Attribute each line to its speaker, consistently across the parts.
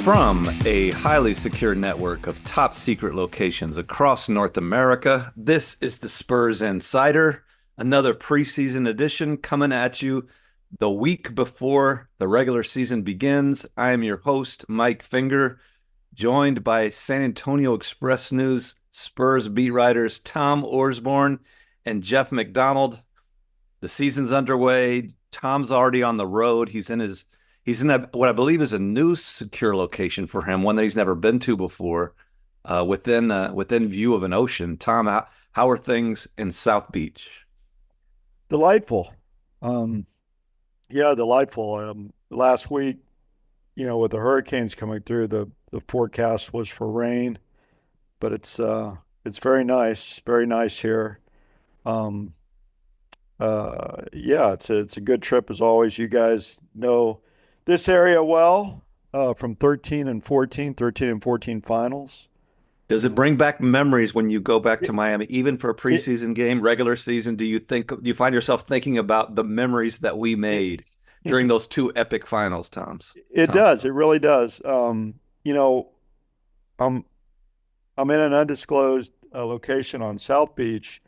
Speaker 1: From a highly secure network of top secret locations across North America, this is the Spurs Insider, another preseason edition coming at you the week before the regular season begins. I am your host, Mike Finger, joined by San Antonio Express News Spurs beat writers Tom Orsborn and Jeff McDonald. The season's underway. Tom's already on the road. He's in what I believe is a new secure location for him, one that he's never been to before, within view of an ocean. Tom, how are things in South Beach?
Speaker 2: Delightful. Yeah, delightful. Last week, with the hurricanes coming through, the forecast was for rain, but it's very nice here. Um, yeah, it's a good trip as always. You guys know this area well, from 13 and 14 finals.
Speaker 1: Does it bring back memories when you go back to Miami, even for a
Speaker 2: It,
Speaker 1: preseason game, regular season? Do you find yourself thinking about the memories that we made during
Speaker 2: it,
Speaker 1: those two epic finals,
Speaker 2: it
Speaker 1: Tom?
Speaker 2: does. It really does. You know, I'm I'm in an undisclosed location on South Beach.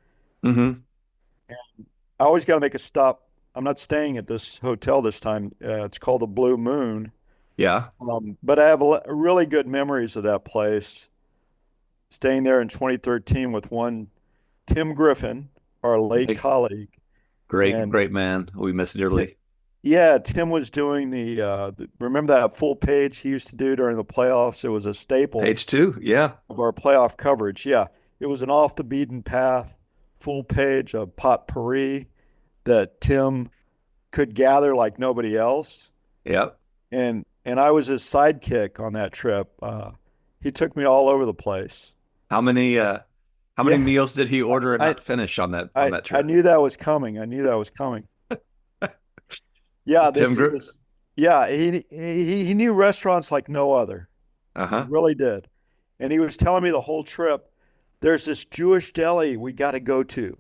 Speaker 1: Mm-hmm.
Speaker 2: I always got to make a stop. I'm not staying at this hotel this time. It's called the Blue Moon.
Speaker 1: Yeah.
Speaker 2: But I have really good memories of that place. Staying there in 2013 with one Tim Griffin, our late
Speaker 1: Great,
Speaker 2: colleague,
Speaker 1: great,
Speaker 2: and
Speaker 1: great man. We miss
Speaker 2: Ti-
Speaker 1: dearly.
Speaker 2: yeah, Tim was doing remember that full page he used to do during the playoffs? It was a staple
Speaker 1: Page two. Yeah.
Speaker 2: of our playoff coverage. Yeah, it was an off the beaten path full page of potpourri that Tim could gather like nobody else.
Speaker 1: Yep.
Speaker 2: And I was his sidekick on that trip. He took me all over the place.
Speaker 1: How many uh how many
Speaker 2: Yeah,
Speaker 1: meals did he order and
Speaker 2: I
Speaker 1: not finish on that on
Speaker 2: I
Speaker 1: that
Speaker 2: I
Speaker 1: trip?
Speaker 2: knew that was coming. I knew that was coming. Yeah,
Speaker 1: Tim Group.
Speaker 2: yeah, he knew restaurants like no other. He
Speaker 1: Uh-huh.
Speaker 2: really did. And he was telling me the whole trip, there's this Jewish deli we got to go to.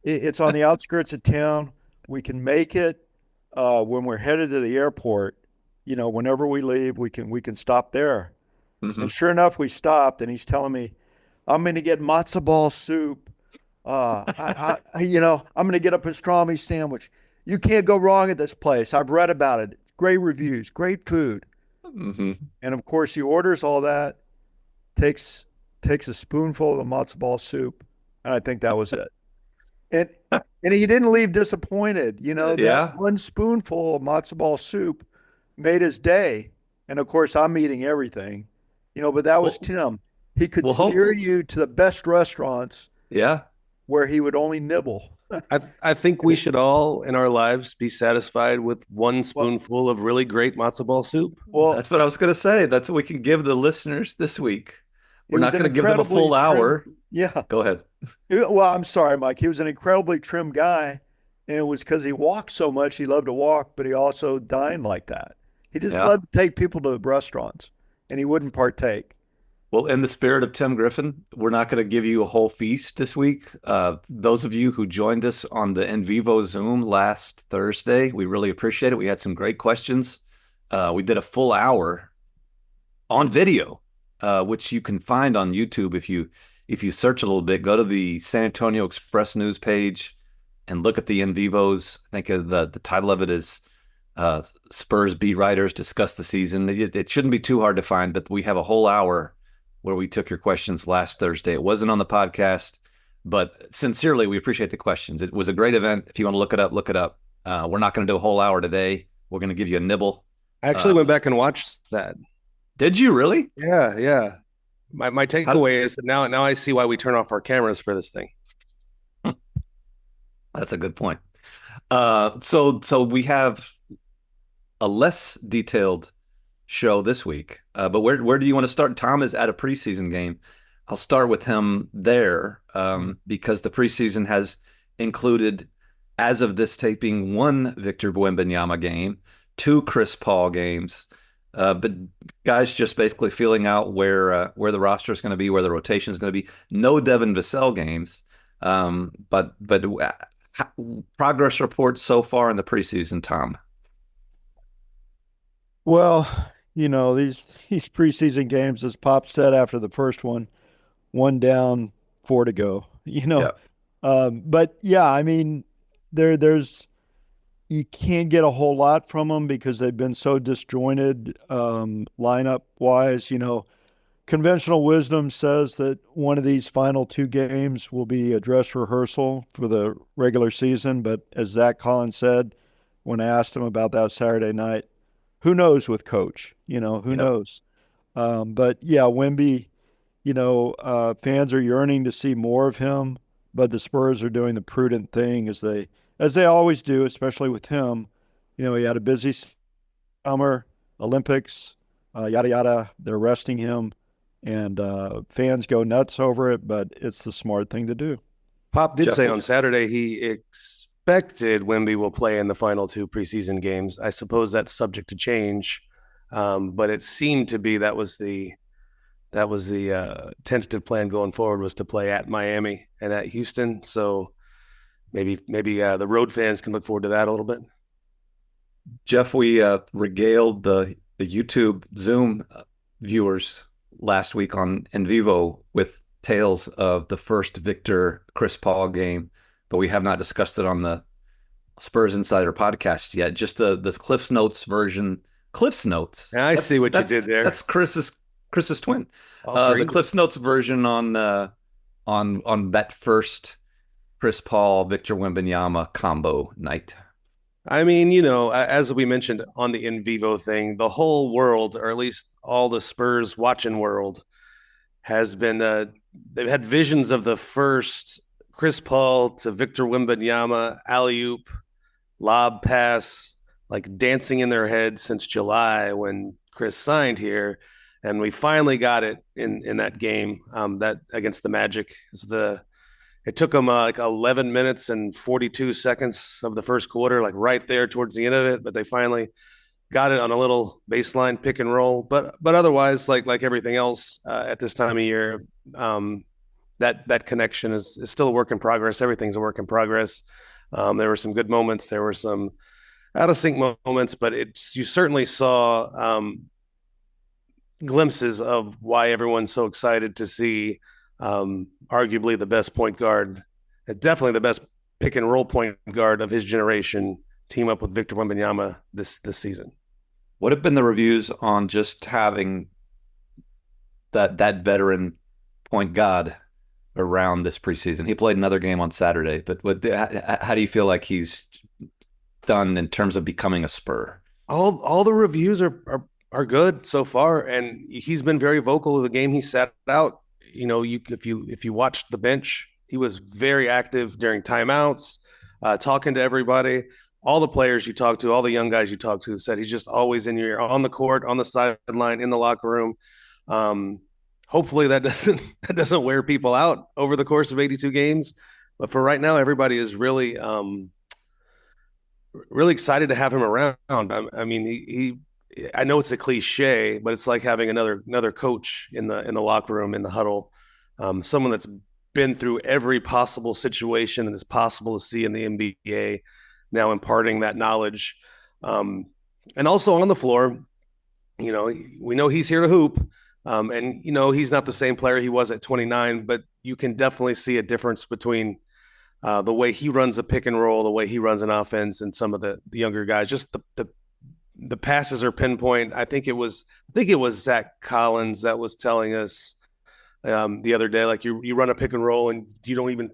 Speaker 2: It's on the outskirts of town. We can make it when we're headed to the airport. Whenever we leave, we can stop there. And
Speaker 1: Hmm.
Speaker 2: sure enough, we stopped, and he's telling me, "I'm going to get matzo ball soup. I'm going to get a pastrami sandwich. You can't go wrong at this place. I've read about it. It's great reviews, great food."
Speaker 1: Hmm.
Speaker 2: And of course, he orders all that, takes takes a spoonful of the matzo ball soup, and I think that was it. And and he didn't leave disappointed. That
Speaker 1: Yeah.
Speaker 2: one spoonful of matzo ball soup made his day. And of course, I'm eating everything. But that was
Speaker 1: Well,
Speaker 2: Tim. He could
Speaker 1: well,
Speaker 2: steer
Speaker 1: hope.
Speaker 2: you to the best restaurants
Speaker 1: Yeah.
Speaker 2: where he would only nibble.
Speaker 3: I think we should all in our lives be satisfied with one
Speaker 2: Well,
Speaker 3: spoonful of really great matzo ball soup.
Speaker 2: well,
Speaker 1: That's what I was going to say. That's what we can give the listeners this week.
Speaker 2: he
Speaker 1: We're
Speaker 2: was
Speaker 1: not
Speaker 2: an
Speaker 1: going to give them a
Speaker 2: incredibly
Speaker 1: full
Speaker 2: trim.
Speaker 1: hour.
Speaker 2: Yeah.
Speaker 1: Go ahead.
Speaker 2: Well, I'm sorry, Mike. He was an incredibly trim guy, and it was because he walked so much. He loved to walk, but he also dined like that. He just
Speaker 1: Yeah.
Speaker 2: loved to take people to restaurants, and he wouldn't partake.
Speaker 1: Well, in the spirit of Tim Griffin, we're not going to give you a whole feast this week. Those of you who joined us on the In Vivo Zoom last Thursday, we really appreciate it. We had some great questions. We did a full hour on video, which you can find on YouTube if you search a little bit. Go to the San Antonio Express News page and look at the In Vivos. I think the title of it is Spurs beat writers discuss the season. It shouldn't be too hard to find, but we have a whole hour where we took your questions last Thursday. It wasn't on the podcast, but sincerely, we appreciate the questions. It was a great event. If you want to look it up, look it up. We're not going to do a whole hour today. We're going to give you a nibble.
Speaker 3: I actually
Speaker 1: Uh,
Speaker 3: went back and watched that.
Speaker 1: did you really?
Speaker 3: Yeah, yeah. My
Speaker 1: How,
Speaker 3: takeaway is that now I see why we turn off our cameras for this thing.
Speaker 1: that's a good point. So we have a less detailed show this week. But where do you want to start? Tom is at a preseason game. I'll start with him there because the preseason has included, as of this taping, one Victor Wembanyama game, two Chris Paul games. But guys just basically feeling out where the roster is going to be, where the rotation is going to be. No Devin Vassell games, but progress reports so far in the preseason, Tom.
Speaker 2: Well, these preseason games, as Pop said after the first one down, four to go.
Speaker 1: Yeah.
Speaker 2: But yeah, I mean, there's you can't get a whole lot from them because they've been so disjointed lineup wise. Conventional wisdom says that one of these final two games will be a dress rehearsal for the regular season. But as Zach Collins said, when I asked him about that Saturday night, who knows with coach? Who
Speaker 1: Yep.
Speaker 2: knows? But yeah, Wemby, fans are yearning to see more of him, but the Spurs are doing the prudent thing as they always do, especially with him. He had a busy summer, Olympics, yada yada. They're resting him, and fans go nuts over it, but it's the smart thing to do.
Speaker 3: Pop did
Speaker 1: Jeff,
Speaker 3: say on Saturday he expected Wemby will play in the final two preseason games. I suppose that's subject to change, but it seemed to be that was the tentative plan going forward, was to play at Miami and at Houston. So maybe the road fans can look forward to that a little bit.
Speaker 1: Jeff, we regaled the YouTube Zoom viewers last week on En Vivo with tales of the first Victor Chris Paul game, but we have not discussed it on the Spurs Insider podcast yet. Just the Cliff's Notes version. Cliff's Notes.
Speaker 3: I see what you did there.
Speaker 1: That's Chris's twin.
Speaker 3: Alter
Speaker 1: The
Speaker 3: ego.
Speaker 1: Cliff's Notes version on that first Chris Paul Victor Wembanyama combo night.
Speaker 3: I mean, as we mentioned on the in vivo thing, the whole world, or at least all the Spurs watching world, has been they've had visions of the first Chris Paul to Victor Wembanyama alley-oop lob pass, like dancing in their head since July when Chris signed here, and we finally got it in that game that against the Magic. It took them like 11 minutes and 42 seconds of the first quarter, like right there towards the end of it, but they finally got it on a little baseline pick and roll. But otherwise, like everything else at this time of year, that connection is still a work in progress. Everything's a work in progress. There were some good moments. There were some out of sync moments, but you certainly saw glimpses of why everyone's so excited to see arguably the best point guard, definitely the best pick and roll point guard of his generation, team up with Victor Wembanyama this season.
Speaker 1: What have been the reviews on just having that veteran point guard around this preseason? He played another game on Saturday, but how do you feel like he's done in terms of becoming a Spur?
Speaker 3: All the reviews are good so far, and he's been very vocal of the game he sat out. If you watched the bench, he was very active during timeouts, talking to everybody. All the players you talk to, all the young guys you talk to, said he's just always in your on the court, on the sideline, in the locker room. Hopefully that doesn't wear people out over the course of 82 games. But for right now, everybody is really really excited to have him around. I mean, I know it's a cliche, but it's like having another coach in the locker room, in the huddle, someone that's been through every possible situation that is possible to see in the NBA, now imparting that knowledge, and also on the floor. We know he's here to hoop, and he's not the same player he was at 29, but you can definitely see a difference between the way he runs a pick and roll, the way he runs an offense, and some of the younger guys. Just the passes are pinpoint. I think it was Zach Collins that was telling us the other day, like you run a pick and roll and you don't even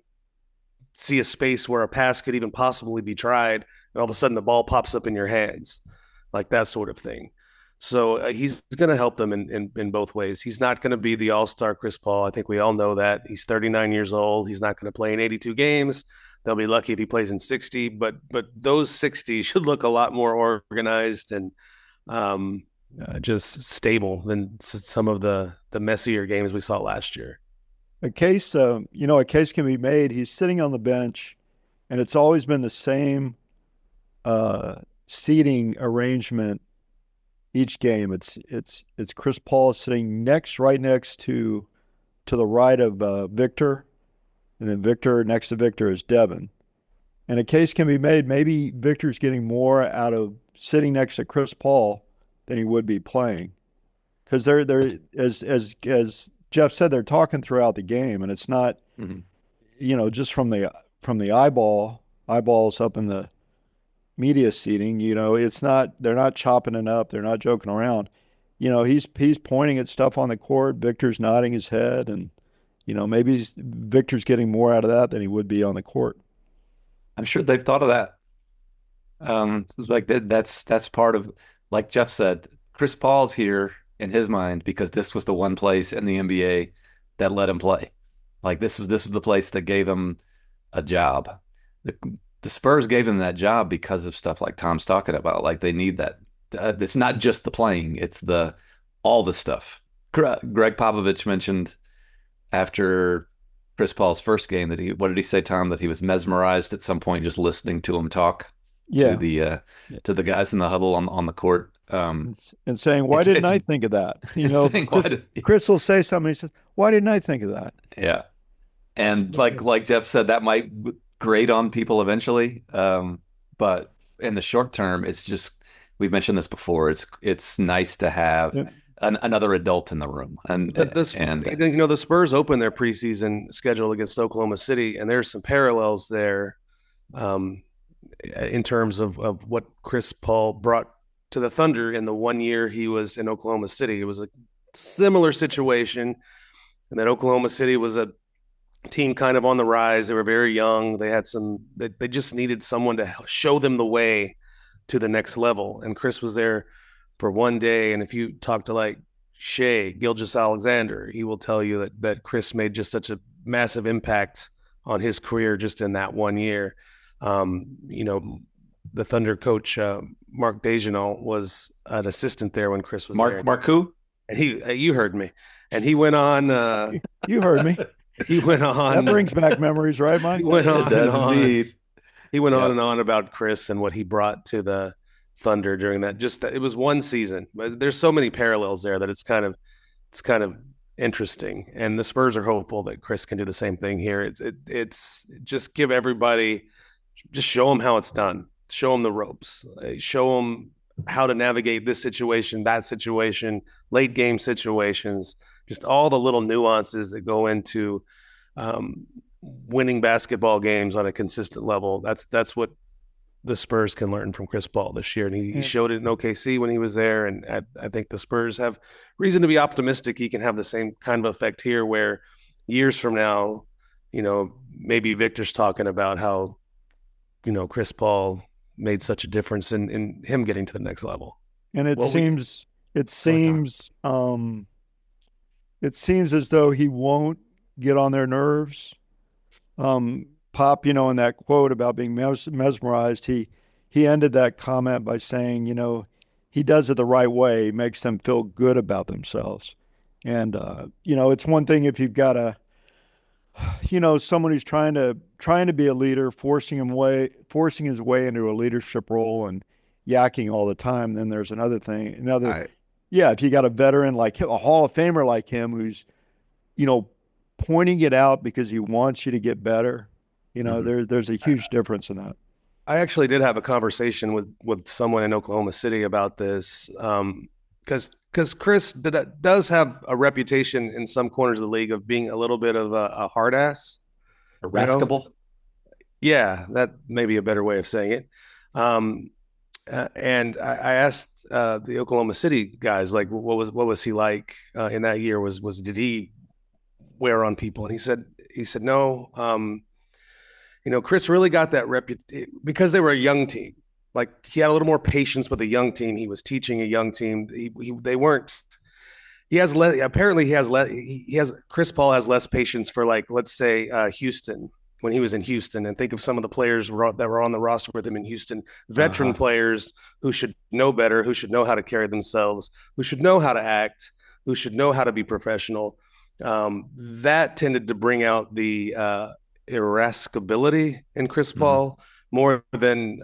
Speaker 3: see a space where a pass could even possibly be tried, and all of a sudden the ball pops up in your hands, like that sort of thing. So he's going to help them in both ways. He's not going to be the all-star Chris Paul. I think we all know that. He's 39 years old. He's not going to play in 82 games. They'll be lucky if he plays in 60, but those 60 should look a lot more organized and just stable than some of the messier games we saw last year.
Speaker 2: A case can be made. He's sitting on the bench, and it's always been the same seating arrangement each game. It's Chris Paul sitting right next to the right of Victor, and then next to Victor is Devin. And a case can be made, maybe Victor's getting more out of sitting next to Chris Paul than he would be playing. Because they're as Jeff said, they're talking throughout the game, and it's not just from the eyeballs up in the media seating. It's not, they're not chopping it up, they're not joking around. He's pointing at stuff on the court. Victor's nodding his head, and maybe Victor's getting more out of that than he would be on the court.
Speaker 1: I'm sure they've thought of that. Like that's part of, like Jeff said, Chris Paul's here in his mind because this was the one place in the NBA that let him play. Like this is the place that gave him a job. The Spurs gave him that job because of stuff like Tom's talking about. Like they need that. It's not just the playing; it's all the stuff. Greg Popovich mentioned after Chris Paul's first game that what did he say, Tom? That he was mesmerized at some point just listening to him talk to the guys in the huddle on the court.
Speaker 2: And saying, why didn't I think of that? Chris will say something. He says, why didn't I think of that?
Speaker 1: Yeah. And like Jeff said, that might grate on people eventually. But in the short term, it's just, we've mentioned this before. It's nice to have another adult in the room. And
Speaker 3: the Spurs opened their preseason schedule against Oklahoma City, and there's some parallels there in terms of what Chris Paul brought to the Thunder in the 1 year he was in Oklahoma City. It was a similar situation, and then Oklahoma City was a team kind of on the rise. They were very young. They just needed someone to show them the way to the next level. And Chris was there for 1 day. And if you talk to like Shea Gilgeous-Alexander, he will tell you that Chris made just such a massive impact on his career just in that 1 year. The Thunder coach, Mark Dejanol, was an assistant there when Chris was there.
Speaker 1: Mark who?
Speaker 3: And you heard me. And he went on.
Speaker 2: You heard me.
Speaker 3: He went on.
Speaker 2: That brings back memories, right, Mike?
Speaker 3: He went on and on.
Speaker 1: Indeed.
Speaker 3: He went on and on about Chris and what he brought to the Thunder during that. It was one season, but there's so many parallels there that it's kind of interesting. And the Spurs are hopeful that Chris can do the same thing here. It's just give everybody, just show them how it's done. Show them the ropes. Show them how to navigate this situation, that situation, late game situations, just all the little nuances that go into winning basketball games on a consistent level. That's what the Spurs can learn from Chris Paul this year. And he showed it in OKC when he was there. And I think the Spurs have reason to be optimistic he can have the same kind of effect here, where years from now, maybe Victor's talking about how, Chris Paul made such a difference in him getting to the next level.
Speaker 2: And it seems as though he won't get on their nerves. Pop, in that quote about being mesmerized, he ended that comment by saying, he does it the right way, he makes them feel good about themselves. And it's one thing if you've got someone who's trying to be a leader, forcing his way into a leadership role and yakking all the time. Then there's another thing. If you got a veteran like him, a Hall of Famer like him, who's, pointing it out because he wants you to get better. There's a huge difference in that.
Speaker 3: I actually did have a conversation with someone in Oklahoma City about this, because Chris does have a reputation in some corners of the league of being a little bit of a hard ass.
Speaker 1: Irascible?
Speaker 3: Yeah, that may be a better way of saying it. And I asked the Oklahoma City guys, like, what was he like in that year? Did he wear on people? And he said no. Chris really got that reputation because they were a young team. Like, he had a little more patience with a young team. He was teaching a young team. They weren't. He has less. Apparently, he has. Chris Paul has less patience for, like, let's say Houston, when he was in Houston, and think of some of the players that were on the roster with him in Houston, veteran players who should know better, who should know how to carry themselves, who should know how to act, who should know how to be professional. That tended to bring out the irascibility in Chris Paul more than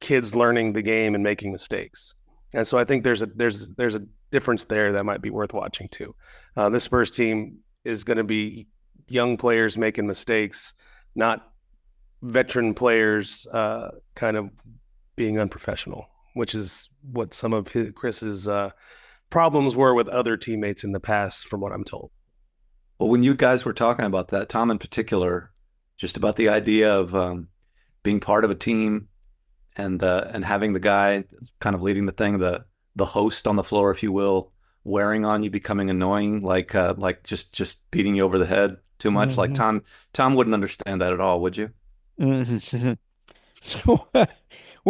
Speaker 3: kids learning the game and making mistakes. And so I think there's a difference there that might be worth watching too. This Spurs team is going to be young players making mistakes, not veteran players kind of being unprofessional. which is what some of Chris's problems were with other teammates in the past, from what I'm told.
Speaker 1: Well, when you guys were talking about that, Tom in particular, just about the idea of being part of a team and having the guy kind of leading the thing, the host on the floor, if you will, wearing on you, becoming annoying, like just beating you over the head too much. Like Tom wouldn't understand that at all, would you?
Speaker 2: So, where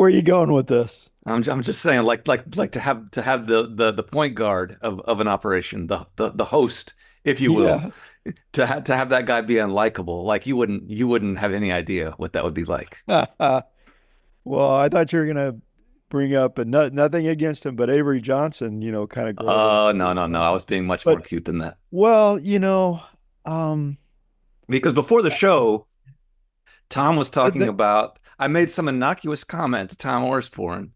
Speaker 2: are you going with this?
Speaker 1: I'm just saying, like to have the point guard of an operation, the host, if you will,
Speaker 2: Yeah.
Speaker 1: to have that guy be unlikable, like you wouldn't have any idea what that would be like.
Speaker 2: Well, I thought you were gonna bring up, and nothing against him, but Avery Johnson, kind of growing
Speaker 1: Oh,
Speaker 2: up.
Speaker 1: no. I was being much more
Speaker 2: But
Speaker 1: cute than that.
Speaker 2: well, um,
Speaker 1: Because before the show, Tom was talking
Speaker 2: the,
Speaker 1: about, I made some innocuous comment to Tom Orsborn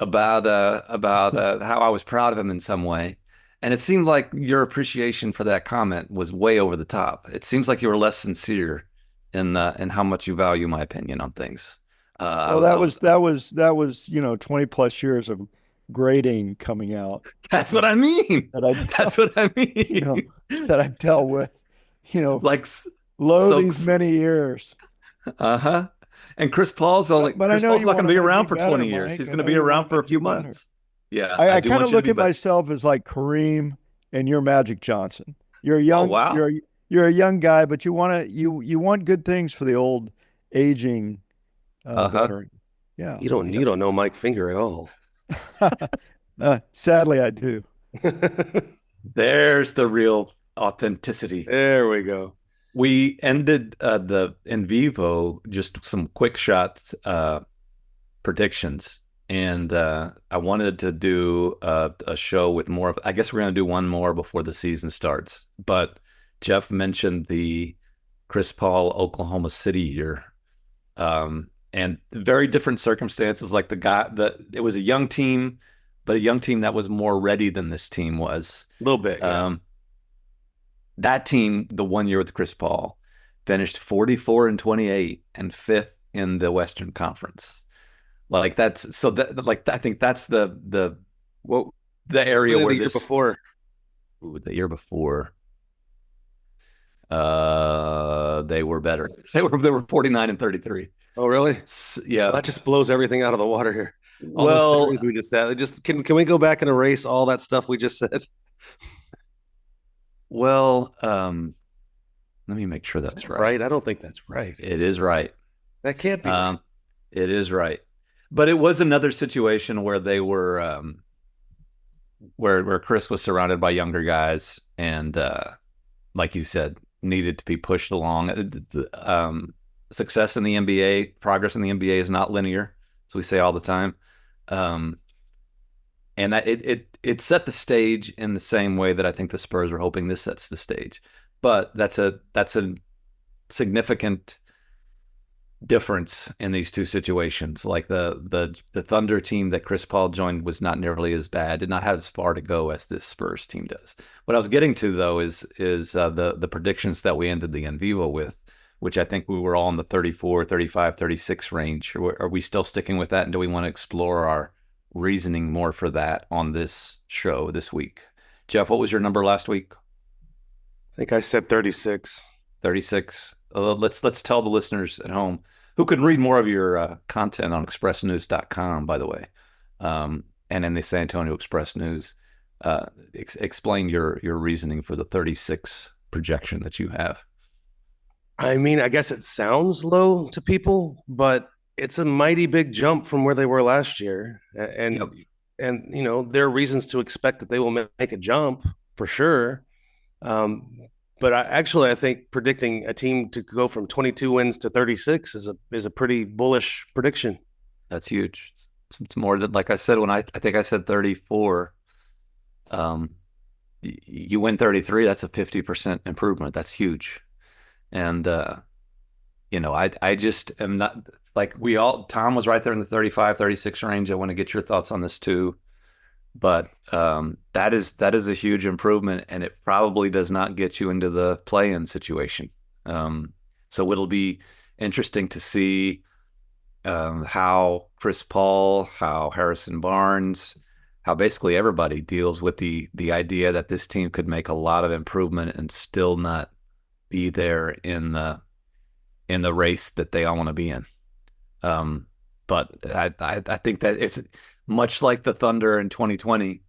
Speaker 1: about how I was proud of him in some way. And it seemed like your appreciation for that comment was way over the top. It seems like you were less sincere in how much you value my opinion on things.
Speaker 2: well, that was 20 plus years of grading coming out
Speaker 1: That's what I mean.
Speaker 2: that I
Speaker 1: That's what I
Speaker 2: you know
Speaker 1: mean.
Speaker 2: that I've dealt with,
Speaker 1: Like
Speaker 2: lo
Speaker 1: so,
Speaker 2: these many years.
Speaker 1: uh-huh. And
Speaker 2: But I
Speaker 1: Chris
Speaker 2: know
Speaker 1: Paul's
Speaker 2: you
Speaker 1: not
Speaker 2: want
Speaker 1: going
Speaker 2: to
Speaker 1: to be
Speaker 2: make me
Speaker 1: around for
Speaker 2: better,
Speaker 1: 20 years.
Speaker 2: Mike.
Speaker 1: He's
Speaker 2: I
Speaker 1: going to
Speaker 2: know
Speaker 1: be
Speaker 2: you want
Speaker 1: around
Speaker 2: to
Speaker 1: for a
Speaker 2: make me
Speaker 1: few
Speaker 2: better.
Speaker 1: months. Yeah,
Speaker 2: I
Speaker 1: I do
Speaker 2: kind
Speaker 1: want
Speaker 2: of
Speaker 1: you to
Speaker 2: look
Speaker 1: be
Speaker 2: at
Speaker 1: better.
Speaker 2: myself as like Kareem and you're Magic Johnson. You're a
Speaker 1: Oh,
Speaker 2: young
Speaker 1: wow.
Speaker 2: you're a young guy, but you want good things for the old aging
Speaker 1: Uh-huh.
Speaker 2: veteran. Yeah.
Speaker 3: You don't know Mike Finger at all.
Speaker 2: Sadly, I do.
Speaker 1: There's the real authenticity.
Speaker 3: There we go.
Speaker 1: We ended the in vivo, just some quick shots predictions. And I wanted to do a show with more of, I guess we're going to do one more before the season starts. But Jeff mentioned the Chris Paul Oklahoma City year. And very different circumstances. Like it was a young team, but a young team that was more ready than this team was.
Speaker 3: A little bit, yeah.
Speaker 1: That team, the one year with Chris Paul, finished 44-28 and fifth in the Western Conference. Like that's so that like I think that's
Speaker 3: What
Speaker 1: the area
Speaker 3: were
Speaker 1: where
Speaker 3: the year before?
Speaker 1: the year before they were better. They were 49-33.
Speaker 3: Oh, really?
Speaker 1: Yeah.
Speaker 3: Well, that just blows everything out of the water here. All those
Speaker 1: Well,
Speaker 3: theories we just said. Just can we go back and erase all that stuff we just said?
Speaker 1: well, let me make sure that's right.
Speaker 3: Right? I don't think that's right.
Speaker 1: It is right.
Speaker 3: That can't be right.
Speaker 1: It is right. But it was another situation where they were where Chris was surrounded by younger guys and like you said, needed to be pushed along. Success in the NBA, progress in the NBA is not linear, as we say all the time. And that it set the stage in the same way that I think the Spurs were hoping this sets the stage. But that's a significant difference in these two situations. Like the Thunder team that Chris Paul joined was not nearly as bad, did not have as far to go as this Spurs team does. What I was getting to though is the predictions that we ended the in vivo with, which I think we were all in the 34, 35, 36 range. Are we still sticking with that? And do we want to explore our reasoning more for that on this show this week? Jeff, what was your number last week?
Speaker 3: I think I said 36.
Speaker 1: 36. Let's tell the listeners at home who can read more of your content on expressnews.com, by the way, and in the San Antonio Express News. Explain your reasoning for the 36 projection that you have.
Speaker 3: I mean, I guess it sounds low to people, but it's a mighty big jump from where they were last year. And
Speaker 1: Yep.
Speaker 3: and there are reasons to expect that they will make a jump for sure. But I think predicting a team to go from 22 wins to 36 is a pretty bullish prediction.
Speaker 1: That's huge. It's more than, like I said, when I think I said 34. You win 33, that's a 50% improvement. That's huge. And I just am not, like, Tom was right there in the 35, 36 range. I want to get your thoughts on this too. But that is a huge improvement, and it probably does not get you into the play-in situation. So it'll be interesting to see how Chris Paul, how Harrison Barnes, how basically everybody deals with the idea that this team could make a lot of improvement and still not be there in the race that they all want to be in. Um, but I think that it's much like the Thunder in 2020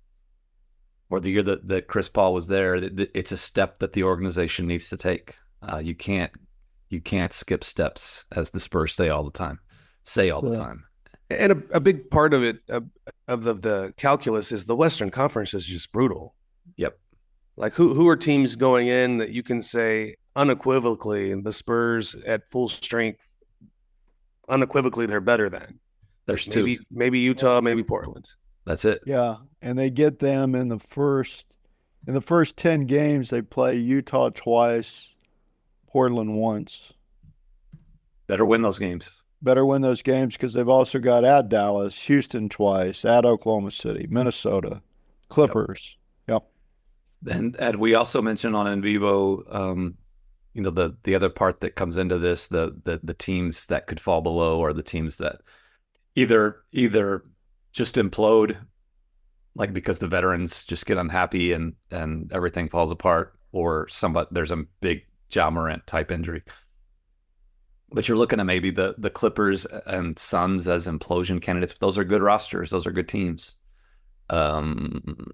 Speaker 1: or the year that Chris Paul was there. It's a step that the organization needs to take. You can't skip steps, as the Spurs say all the time.
Speaker 3: And a big part of it, of the calculus, is the Western Conference is just brutal.
Speaker 1: Yep.
Speaker 3: Like who are teams going in that you can say unequivocally the Spurs at full strength, unequivocally they're better than?
Speaker 1: There's
Speaker 3: maybe Utah, maybe Portland.
Speaker 1: That's it.
Speaker 2: Yeah, and they get them in the first 10 games. They play Utah twice, Portland once.
Speaker 1: Better win those games.
Speaker 2: Better win those games because they've also got at Dallas, Houston twice, at Oklahoma City, Minnesota, Clippers. Yep.
Speaker 1: And we also mentioned on En Vivo, the other part that comes into this, the teams that could fall below are the teams that either just implode, like because the veterans just get unhappy and everything falls apart, or there's a big Ja Morant type injury. But you're looking at maybe the Clippers and Suns as implosion candidates. Those are good rosters. Those are good teams. And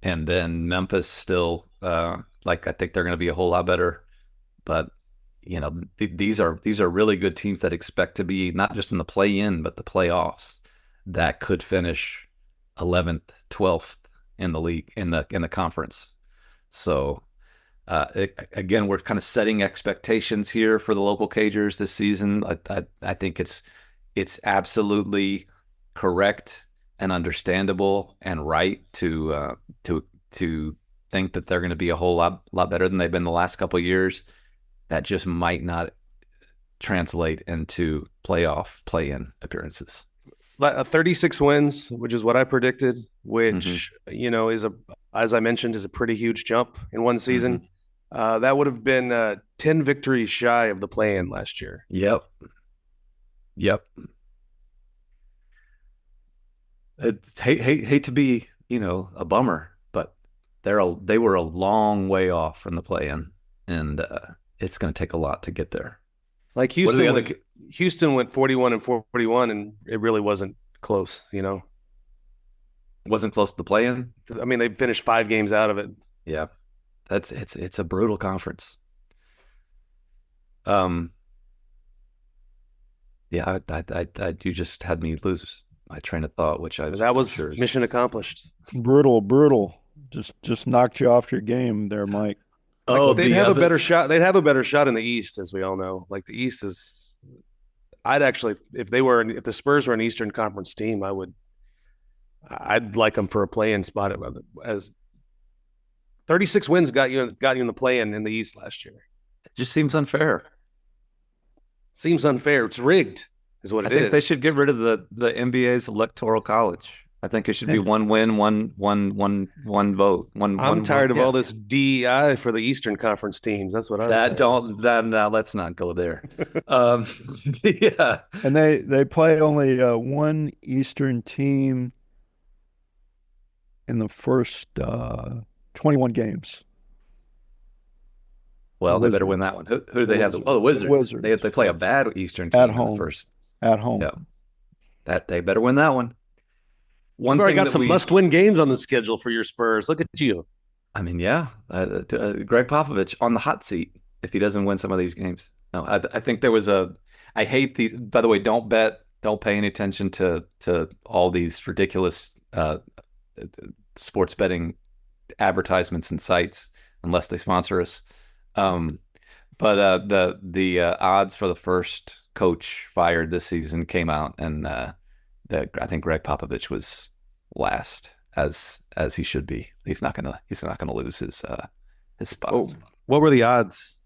Speaker 1: then Memphis still, I think they're going to be a whole lot better. But these are really good teams that expect to be not just in the play-in, but the playoffs, that could finish 11th, 12th in the league, in the conference. So again, we're kind of setting expectations here for the local Cagers this season. I think it's absolutely correct and understandable and right to think that they're going to be a whole lot better than they've been the last couple of years. That just might not translate into play-in appearances.
Speaker 3: 36 wins, which is what I predicted, which is as I mentioned, is a pretty huge jump in one season. That would have been 10 victories shy of the play-in last year.
Speaker 1: Yep. Hate to be a bummer, but they were a long way off from the play-in, and it's going to take a lot to get there.
Speaker 3: Like Houston went 41-41, and it really wasn't close.
Speaker 1: Wasn't close to the play-in.
Speaker 3: I mean, they finished 5 games out of it.
Speaker 1: Yeah, it's a brutal conference. Yeah, you just had me lose my train of thought,
Speaker 3: that was mission accomplished.
Speaker 2: Brutal. Just knocked you off your game there, Mike.
Speaker 3: They'd have a better shot. They'd have a better shot in the East, as we all know. Like the East is, I'd actually, if the Spurs were an Eastern Conference team, I'd like them for a play-in spot. As 36 wins got you in the play-in in the East last year.
Speaker 1: It just seems unfair.
Speaker 3: It's rigged, is what it is.
Speaker 1: I think they should get rid of the NBA's electoral college. I think it should be one win, one vote.
Speaker 3: I'm tired of all this DEI for the Eastern Conference teams. That's what
Speaker 1: let's not go there. Yeah.
Speaker 2: And they play only one Eastern team in the first 21 games.
Speaker 1: Well, they better win that one. Who do they have? The Wizards. They play a bad Eastern team
Speaker 2: at home. At home.
Speaker 1: Yeah. That they better win that one.
Speaker 3: You've already got some must-win games on the schedule for your Spurs. Look at you.
Speaker 1: I mean, yeah. Greg Popovich on the hot seat if he doesn't win some of these games. No, I think there was I hate these. By the way, don't bet. Don't pay any attention to all these ridiculous sports betting advertisements and sites unless they sponsor us. But the odds for the first coach fired this season came out, and I think Greg Popovich was last, as he should be. He's not gonna lose his spot.
Speaker 3: Oh, what were the odds?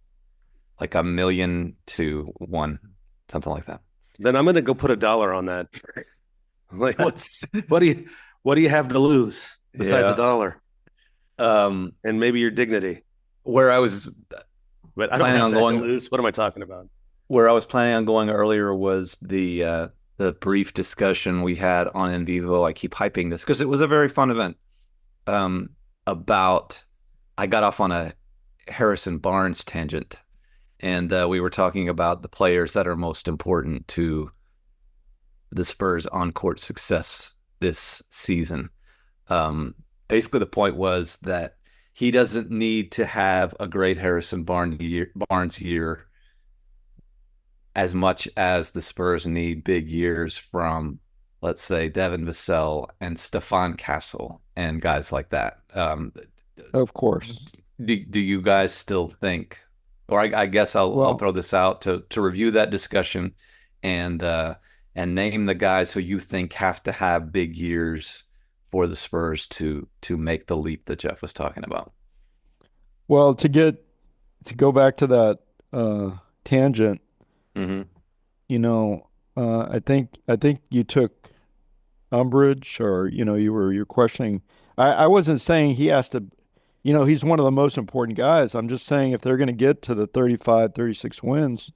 Speaker 1: Like 1,000,000 to 1, something like that.
Speaker 3: Then I'm gonna go put $1 on that. Like, what do you have to lose besides $1? And maybe your dignity.
Speaker 1: Where I was
Speaker 3: but I don't have to lose. What am I talking about?
Speaker 1: Where I was planning on going earlier was the brief discussion we had on In Vivo. I keep hyping this because it was a very fun event. Um, about I got off on a Harrison Barnes tangent, and we were talking about the players that are most important to the Spurs on-court success this season. Basically, the point was that he doesn't need to have a great Barnes year as much as the Spurs need big years from, let's say, Devin Vassell and Stefan Castle and guys like that.
Speaker 2: Of course.
Speaker 1: Do you guys still think, or I guess I'll throw this out to review that discussion and name the guys who you think have to have big years for the Spurs to make the leap that Jeff was talking about?
Speaker 2: Well, to go back to that tangent,
Speaker 1: Mm-hmm.
Speaker 2: I think you took umbrage, or you're questioning. I wasn't saying he has to. He's one of the most important guys. I'm just saying if they're going to get to the 35, 36 wins,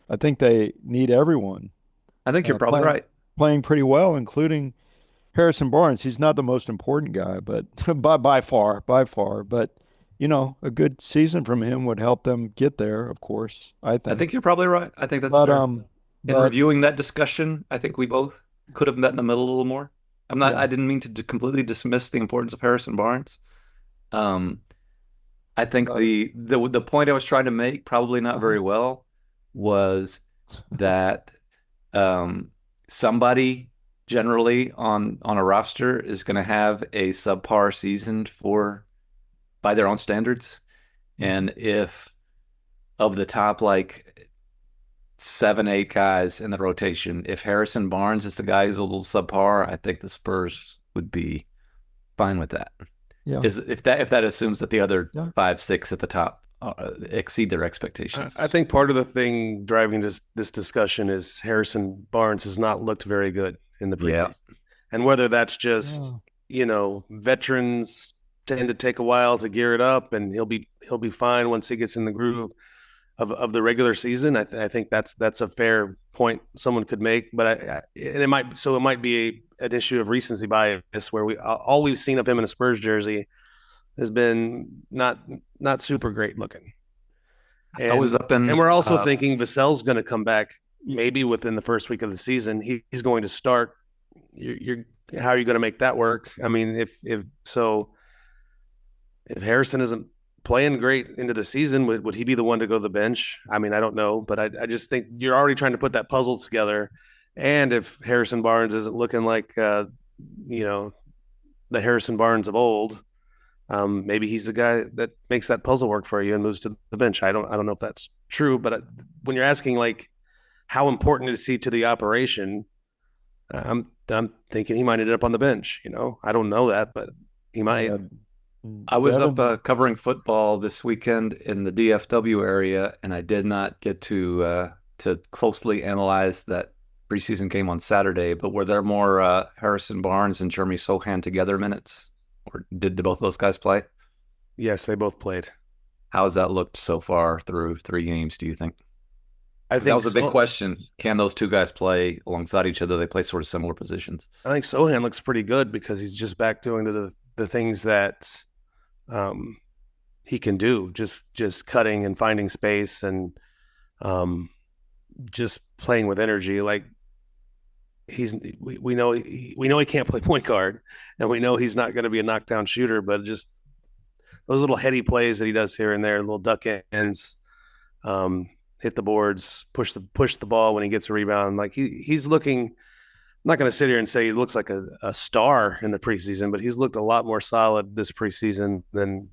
Speaker 2: I think they need everyone
Speaker 1: I think you're probably right.
Speaker 2: playing pretty well, including Harrison Barnes. He's not the most important guy, but by far. But a good season from him would help them get there. Of course, I
Speaker 1: I
Speaker 2: think.
Speaker 1: think you're probably right. I think that's
Speaker 2: But
Speaker 1: fair. In
Speaker 2: but
Speaker 1: reviewing that discussion, I think we both could have met in the middle a little more.
Speaker 2: yeah,
Speaker 1: I didn't mean to completely dismiss the importance of Harrison Barnes. Um, I think
Speaker 2: but
Speaker 1: the point I was trying to make, probably not very well, was that um, somebody generally on a roster is going to have a subpar season for by their own standards. And if of the top like 7, 8 guys in the rotation, if Harrison Barnes is the guy who's a little subpar, I think the Spurs would be fine with that.
Speaker 2: yeah,
Speaker 1: Is if that assumes that the other
Speaker 2: yeah,
Speaker 1: 5, 6 at the top exceed their expectations.
Speaker 3: I think part of the thing driving this discussion is Harrison Barnes has not looked very good in the
Speaker 1: Yeah.
Speaker 3: preseason, and whether that's just veterans tend to take a while to gear it up, and he'll be fine once he gets in the groove of the regular season. I think that's a fair point someone could make, but and it might be an issue of recency bias where all we've seen of him in a Spurs jersey has been not super great looking.
Speaker 1: I was up in
Speaker 3: And we're also thinking Vassell's going to come back maybe within the first week of the season. He's going to start. You're how are you going to make that work? I mean, if Harrison isn't playing great into the season, would he be the one to go to the bench? I mean, I don't know, but I just think you're already trying to put that puzzle together. And if Harrison Barnes isn't looking like the Harrison Barnes of old, maybe he's the guy that makes that puzzle work for you and moves to the bench. I don't know if that's true, but when you're asking like how important is he to the operation, I'm thinking he might end up on the bench. I don't know that, but he might.
Speaker 2: yeah.
Speaker 1: I was
Speaker 2: Devin,
Speaker 1: up covering football this weekend in the DFW area, and I did not get to closely analyze that preseason game on Saturday. But were there more Harrison Barnes and Jeremy Sochan together minutes, or did both of those guys play?
Speaker 3: Yes, they both played.
Speaker 1: How has that looked so far through 3 games, do you think?
Speaker 3: I
Speaker 1: 'Cause
Speaker 3: think
Speaker 1: that was a big question. Can those two guys play alongside each other? They play sort of similar positions.
Speaker 3: I think Sohan looks pretty good because he's just back doing the things that he can do, just cutting and finding space and just playing with energy. Like we know he can't play point guard, and we know he's not going to be a knockdown shooter, but just those little heady plays that he does here and there, little duck ends, hit the boards, push the ball when he gets a rebound. Like he's looking. I'm not going to sit here and say he looks like a star in the preseason, but he's looked a lot more solid this preseason than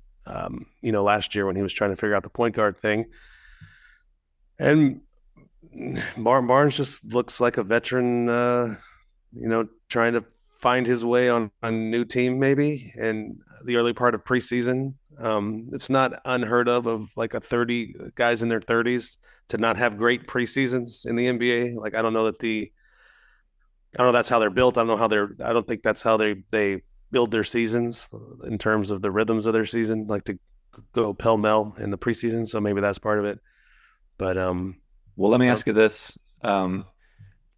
Speaker 3: last year when he was trying to figure out the point guard thing. And Barnes just looks like a veteran, trying to find his way on a new team maybe in the early part of preseason. It's not unheard of like a 30 guys in their 30s to not have great preseasons in the NBA. Like I don't know that's how they're built. I don't think that's how they build their seasons in terms of the rhythms of their season, like to go pell mell in the preseason. So maybe that's part of it. But
Speaker 1: Well, let me
Speaker 3: Um,
Speaker 1: ask you this.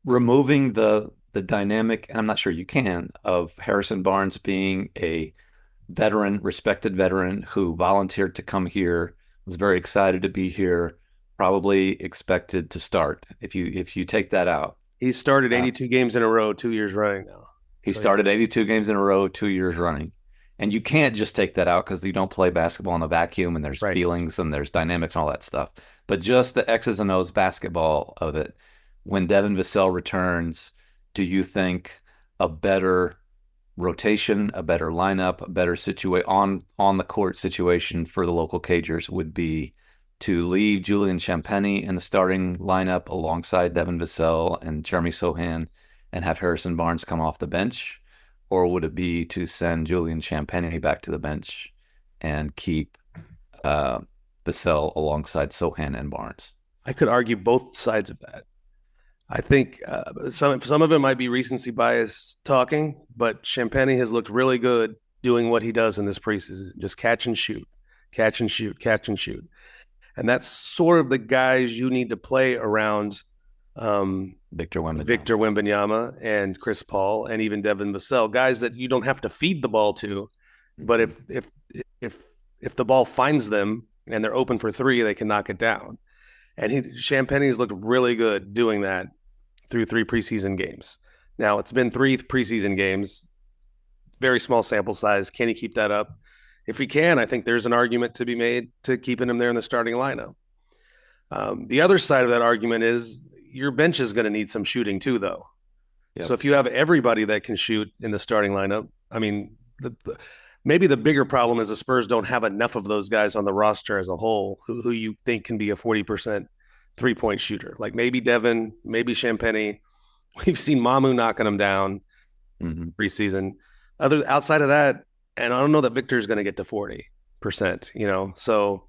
Speaker 1: Removing the dynamic, and I'm not sure you can, of Harrison Barnes being a veteran, respected veteran who volunteered to come here, was very excited to be here, probably expected to start. If you take that out,
Speaker 3: He's started
Speaker 1: uh,
Speaker 3: 82 games in a row, 2 years running now.
Speaker 1: he
Speaker 3: So yeah,
Speaker 1: started 82 games in a row, 2 years running. And you can't just take that out because you don't play basketball in a vacuum and there's
Speaker 3: right.
Speaker 1: feelings and there's dynamics and all that stuff. But just the X's and O's basketball of it. When Devin Vassell returns, do you think a better rotation, a better lineup, a better on the court situation for the local Cagers would be to leave Julian Champagny in the starting lineup alongside Devin Vassell and Jeremy Sochan and have Harrison Barnes come off the bench? Or would it be to send Julian Champagny back to the bench and keep uh, Vassell alongside Sochan and Barnes?
Speaker 3: I could argue both sides of that. I think some of it might be recency bias talking, but Champagny has looked really good doing what he does in this preseason, just catch and shoot, catch and shoot, catch and shoot, and that's sort of the guys you need to play around
Speaker 1: Victor Wembanyama.
Speaker 3: Victor Wembanyama and Chris Paul and even Devin Vassell, guys that you don't have to feed the ball to, but if the ball finds them and they're open for three, they can knock it down. And Champagny's looked really good doing that through 3 preseason games. Now, it's been 3 preseason games, very small sample size. Can he keep that up? If he can, I think there's an argument to be made to keeping him there in the starting lineup. The other side of that argument is your bench is going to need some shooting too, though.
Speaker 1: Yep.
Speaker 3: So if you have everybody that can shoot in the starting lineup, I mean, maybe the bigger problem is the Spurs don't have enough of those guys on the roster as a whole who you think can be a 40% three-point shooter. Like maybe Devin, maybe Champagny. We've seen Mamu knocking them down preseason. Outside of that, and I don't know that Victor's going to get to 40%, So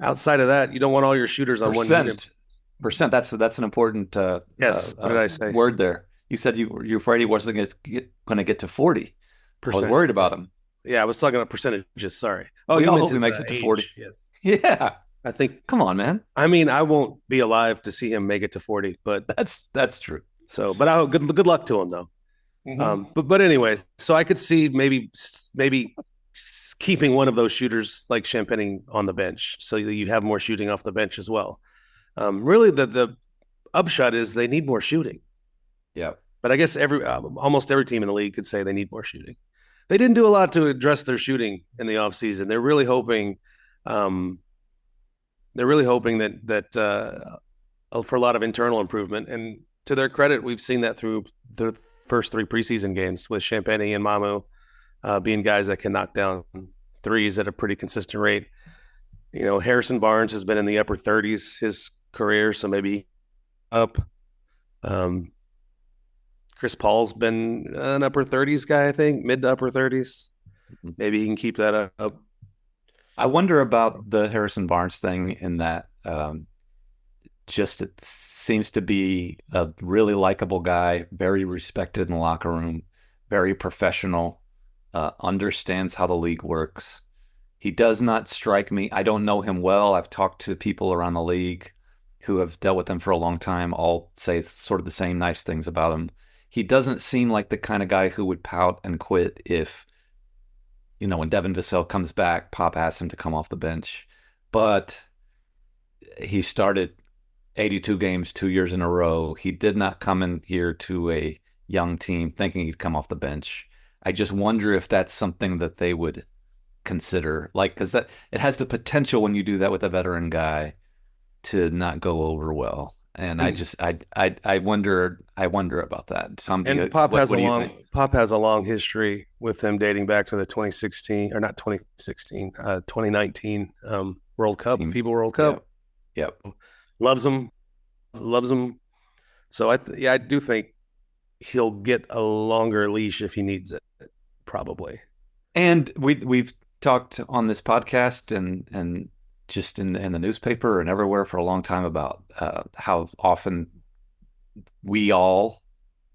Speaker 3: outside of that, you don't want all your shooters on one unit.
Speaker 1: Percent. That's an important
Speaker 3: yes. What did I say?
Speaker 1: Word there. You said you're afraid he wasn't going to get to 40. I was worried about him.
Speaker 3: Yeah, I was talking about percentages. Sorry.
Speaker 1: Oh, you hope he makes it to 40.
Speaker 3: Yes.
Speaker 1: Yeah.
Speaker 3: I think.
Speaker 1: Come on, man.
Speaker 3: I mean, I won't be alive to see him make it to 40, but
Speaker 1: that's true.
Speaker 3: So, but good luck to him though. Mm-hmm. But anyway, so I could see maybe keeping one of those shooters like Champagny on the bench, so you have more shooting off the bench as well. Really, the upshot is they need more shooting.
Speaker 1: Yeah,
Speaker 3: but I guess almost every team in the league could say they need more shooting. They didn't do a lot to address their shooting in the offseason. They're really hoping. They're really hoping that for a lot of internal improvement. And to their credit, we've seen that through the first 3 preseason games with Champagny and Mamu being guys that can knock down threes at a pretty consistent rate. Harrison Barnes has been in the upper 30s his career, so maybe up. Chris Paul's been an upper 30s guy, I think, mid to upper 30s. Maybe he can keep that up.
Speaker 1: I wonder about the Harrison Barnes thing in that just it seems to be a really likable guy, very respected in the locker room, very professional, understands how the league works. He does not strike me. I don't know him well. I've talked to people around the league who have dealt with him for a long time. All say sort of the same nice things about him. He doesn't seem like the kind of guy who would pout and quit if, when Devin Vassell comes back, Pop asks him to come off the bench. But he started 82 games 2 years in a row. He did not come in here to a young team thinking he'd come off the bench. I just wonder if that's something that they would consider, because it has the potential when you do that with a veteran guy to not go over well. And I wonder about that.
Speaker 3: And Pop has a long history with him dating back to the 2016 or not 2016, 2019 World Cup, FIBA World Cup.
Speaker 1: Yep.
Speaker 3: Loves him. So I do think he'll get a longer leash if he needs it, probably.
Speaker 1: And we've talked on this podcast and just in the newspaper and everywhere for a long time about how often we all,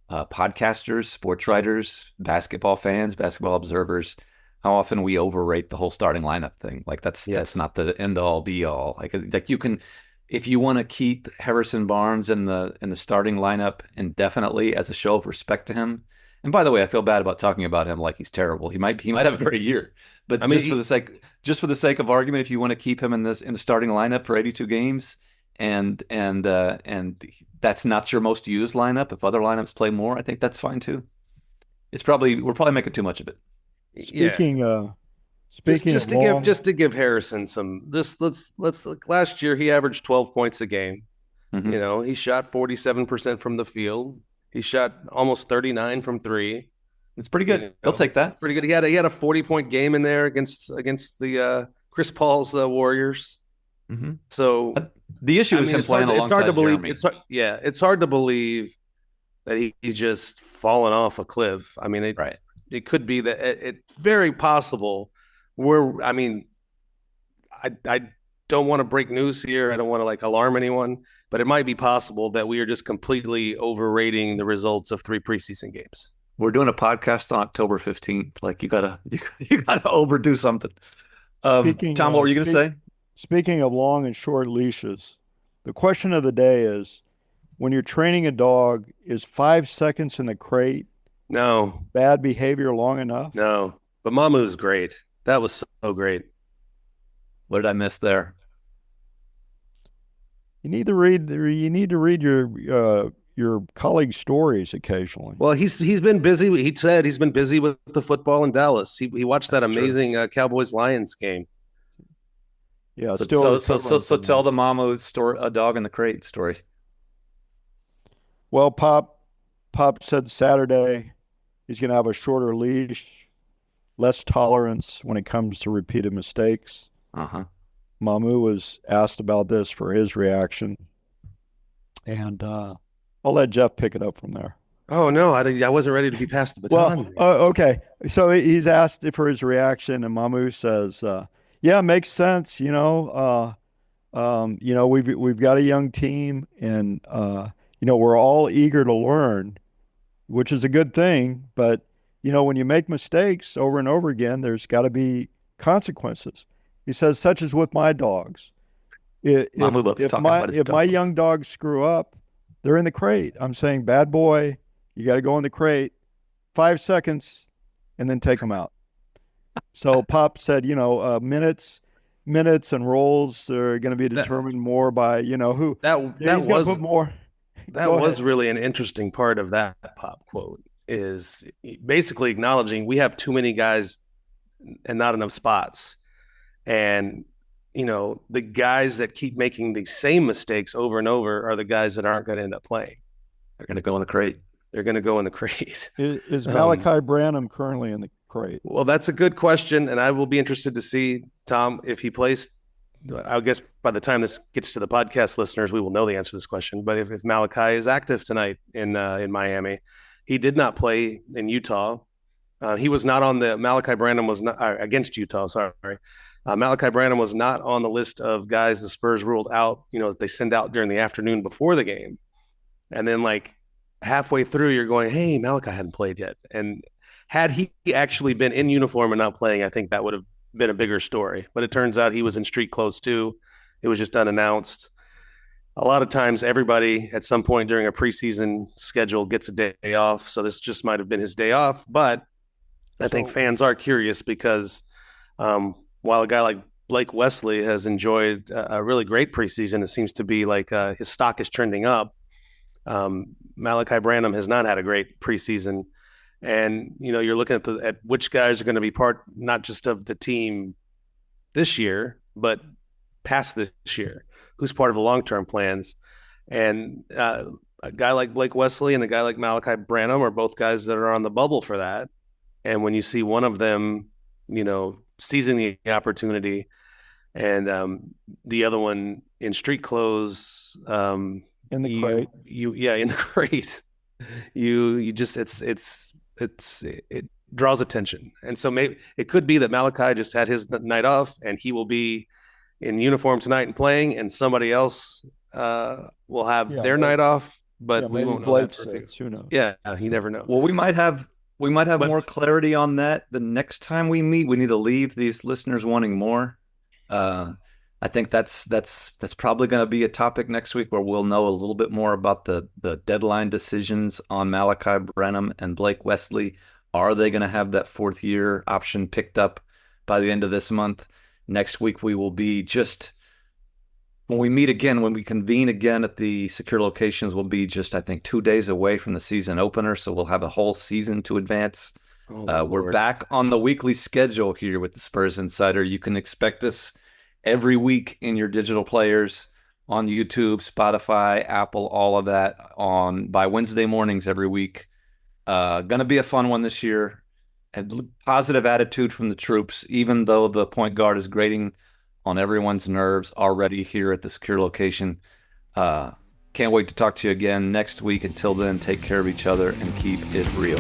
Speaker 1: podcasters, sports writers, basketball fans, basketball observers, how often we overrate the whole starting lineup thing. That's not the end all be all. Like you can if you want to keep Harrison Barnes in the starting lineup indefinitely as a show of respect to him, and by the way, I feel bad about talking about him like he's terrible. He might have a great year, but
Speaker 3: I mean,
Speaker 1: just for the sake of argument, if you want to keep him in the starting lineup for 82 games, and that's not your most used lineup, if other lineups play more, I think that's fine too. We're probably making too much of it.
Speaker 3: yeah.
Speaker 2: Speaking
Speaker 3: Just
Speaker 2: of
Speaker 3: to
Speaker 2: long,
Speaker 3: give Harrison some this let's look, last year he averaged 12 points a game.
Speaker 1: Mhm.
Speaker 3: You know, he shot 47% from the field. He shot almost 39 from three.
Speaker 1: It's pretty
Speaker 3: You
Speaker 1: good. They'll
Speaker 3: know,
Speaker 1: take that.
Speaker 3: it's pretty good. He had a 40-point game in there against the Chris Paul's Warriors.
Speaker 1: Hmm.
Speaker 3: So
Speaker 1: The issue
Speaker 3: I
Speaker 1: is
Speaker 3: mean,
Speaker 1: him playing
Speaker 3: it's hard
Speaker 1: alongside
Speaker 3: to believe.
Speaker 1: Jeremy.
Speaker 3: It's hard to believe that he's just fallen off a cliff. I mean,
Speaker 1: Right.
Speaker 3: it could be that it's very possible. I mean, I don't want to break news here. I don't want to like alarm anyone, but it might be possible that we are just completely overrating the results of 3 preseason games.
Speaker 1: We're doing a podcast on October 15th. Like you gotta overdo something.
Speaker 2: speaking
Speaker 1: Tom, what were you gonna say?
Speaker 2: speaking of long and short leashes, the question of the day is: when you're training a dog, is 5 seconds in the crate
Speaker 3: No,
Speaker 2: bad behavior long enough?
Speaker 3: no, but Mamu's great. That was so great.
Speaker 1: What did I miss there?
Speaker 2: You need to read your colleagues' stories occasionally.
Speaker 3: Well, he's been busy. He said he's been busy with the football in Dallas. He watched that
Speaker 1: That's true.
Speaker 3: amazing Cowboys Lions game.
Speaker 2: Yeah,
Speaker 1: So
Speaker 2: still
Speaker 1: so
Speaker 2: recovering from
Speaker 1: tell
Speaker 2: that.
Speaker 1: the Mamu story, a dog in the crate story.
Speaker 2: Well, Pop said Saturday he's going to have a shorter leash, less tolerance when it comes to repeated mistakes.
Speaker 1: Uh-huh.
Speaker 2: Mamu was asked about this for his reaction, and I'll let Jeff pick it up from there.
Speaker 3: Oh no, I wasn't ready to be passed the baton.
Speaker 2: Okay. So he's asked for his reaction, and Mamu says, "Yeah, makes sense. We've got a young team, and we're all eager to learn, which is a good thing. But when you make mistakes over and over again, there's got to be consequences." He says, such as with my dogs.
Speaker 1: Mamu loves talking about his
Speaker 2: If my
Speaker 1: dogs.
Speaker 2: young dogs screw up, they're in the crate. I'm saying, bad boy, you got to go in the crate, 5 seconds, and then take them out. So Pop said, minutes and roles are going to be determined more by who.
Speaker 3: That
Speaker 2: He's going to put more.
Speaker 3: that was really an interesting part of that Pop quote, is basically acknowledging we have too many guys and not enough spots. And the guys that keep making the same mistakes over and over are the guys that aren't going to end up playing.
Speaker 1: They're gonna go in the crate.
Speaker 3: They're going to go in the crate.
Speaker 2: Is Malachi Branham currently in the crate?
Speaker 3: Well, that's a good question, and I will be interested to see, Tom, if he plays. I guess by the time this gets to the podcast listeners, we will know the answer to this question. But if Malachi is active tonight in Miami, he did not play in Utah. He was not on the Malachi Branham was not against Utah. Sorry. Malachi Branham was not on the list of guys the Spurs ruled out, they send out during the afternoon before the game. And then like halfway through, you're going, hey, Malachi hadn't played yet. And had he actually been in uniform and not playing, I think that would have been a bigger story. But it turns out he was in street clothes too. It was just unannounced. A lot of times everybody at some point during a preseason schedule gets a day off. So this just might have been his day off. But I think fans are curious because while a guy like Blake Wesley has enjoyed a really great preseason, it seems to be like his stock is trending up. Malachi Branham has not had a great preseason, and you're looking at which guys are going to be part not just of the team this year, but past this year, who's part of the long-term plans. And a guy like Blake Wesley and a guy like Malachi Branham are both guys that are on the bubble for that. And when you see one of them, seizing the opportunity, and the other one in street clothes,
Speaker 2: in the crate,
Speaker 3: in the crate, you just it draws attention, and so maybe it could be that Malachi just had his night off, and he will be in uniform tonight and playing, and somebody else will have their night off, but we won't know
Speaker 2: Blake
Speaker 3: that.
Speaker 2: says, who knows?
Speaker 3: Yeah, you never know.
Speaker 1: Well, we might have more clarity on that the next time we meet. We need to leave these listeners wanting more. I think that's probably going to be a topic next week where we'll know a little bit more about the deadline decisions on Malachi Branham and Blake Wesley. Are they going to have that fourth year option picked up by the end of this month? Next week we will be just when we meet again, when we convene again at the secure locations, we'll be just, I think, 2 days away from the season opener. So we'll have a whole season to advance. We're back on the weekly schedule here with the Spurs Insider. You can expect us every week in your digital players on YouTube, Spotify, Apple, all of that by Wednesday mornings every week. Going to be a fun one this year. A positive attitude from the troops, even though the point guard is grating on everyone's nerves already here at the secure location. Can't wait to talk to you again next week. Until then, take care of each other and keep it real.